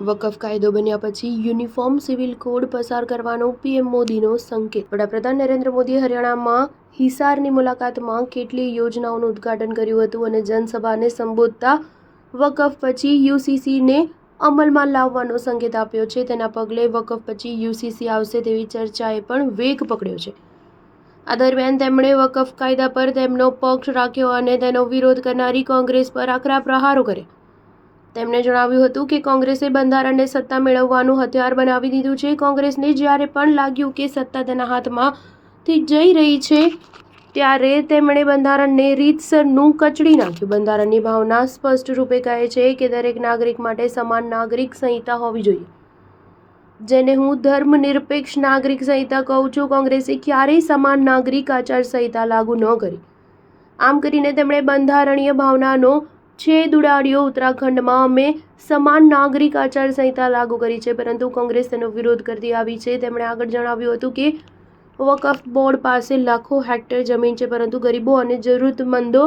વકફ કાયદો બન્યા પછી યુનિફોર્મ સિવિલ કોડ પસાર કરવાનો પીએમ મોદીનો સંકેત। વડાપ્રધાન નરેન્દ્ર મોદીએ હરિયાણામાં હિસારની મુલાકાતમાં કેટલીય યોજનાઓનું ઉદ્ઘાટન કર્યું હતું અને જનસભાને સંબોધતા વકફ પછી યુસીસીને અમલમાં લાવવાનો સંકેત આપ્યો છે। તેના પગલે વકફ પછી યુસીસી આવશે તેવી ચર્ચાએ પણ વેગ પકડ્યો છે। આ દરમિયાન તેમણે વકફ કાયદા પર તેમનો પક્ષ રાખ્યો અને તેનો વિરોધ કરનારી કોંગ્રેસ પર આકરા પ્રહારો કર્યા। તેમણે જણાવ્યું હતું કે કોંગ્રેસે બંધારણને સત્તા મેળવવાનું હથિયાર બનાવી દીધું છે। કોંગ્રેસને જ્યારે પણ લાગ્યું કે સત્તા તેના હાથમાંથી જઈ રહી છે ત્યારે તેમણે બંધારણને રીતસરનું કચડી નાખ્યું। બંધારણની ભાવના સ્પષ્ટ રૂપે કહે છે કે દરેક નાગરિક માટે સમાન નાગરિક સંહિતા હોવી જોઈએ, જેને હું ધર્મનિરપેક્ષ નાગરિક સંહિતા કહું છું। કોંગ્રેસે ક્યારેય સમાન નાગરિક આચાર સંહિતા લાગુ ન કરી। આમ કરીને તેમણે બંધારણીય ભાવનાનો છેદ ઉડાડ્યો। ઉત્તરાખંડમાં અમે સમાન નાગરિક આચાર સંહિતા લાગુ કરી છે, પરંતુ કોંગ્રેસ તેનો વિરોધ કરતી આવી છે। તેમણે આગળ જણાવ્યું હતું કે વકફ બોર્ડ પાસે લાખો હેક્ટર જમીન છે, પરંતુ ગરીબો અને જરૂરતમંદો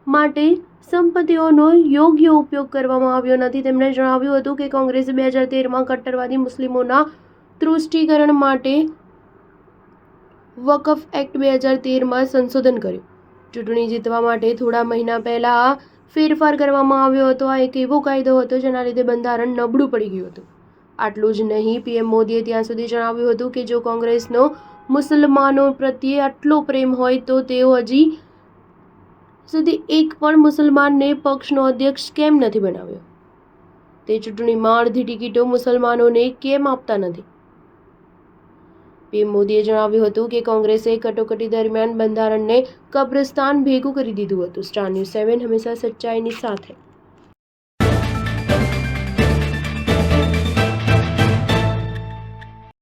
માટે સંપત્તિઓનો યોગ્ય ઉપયોગ કરવામાં આવ્યો નથી। તેમણે જણાવ્યું હતું કે કોંગ્રેસે 2013માં કટ્ટરવાદી મુસ્લિમોના તૃષ્ટિકરણ માટે વકફ એક્ટ 2013માં સંશોધન કર્યું। ચૂંટણી જીતવા માટે થોડા મહિના પહેલા ફેરફાર કરવામાં આવ્યો હતો। આ એક એવો કાયદો હતો જેના લીધે બંધારણ નબળું પડી ગયું હતું। આટલું જ નહીં, પીએમ મોદીએ ત્યાં સુધી જણાવ્યું હતું કે જો કોંગ્રેસનો મુસલમાનો પ્રત્યે આટલો પ્રેમ હોય તો તેઓ હજી સુધી એક પણ મુસલમાનને પક્ષનો અધ્યક્ષ કેમ નથી બનાવ્યો? તે ચૂંટણીમાં અડધી ટિકિટો મુસલમાનોને કેમ આપતા નથી? પીએમ મોદીએ જણાવ્યું હતું કે કોંગ્રેસે કટોકટી દરમિયાન બંધારણને કબ્રસ્તાન ભેગું કરી દીધું હતું। સ્ટાર ન્યૂઝ 7 હંમેશા સચ્ચાઈની સાથે।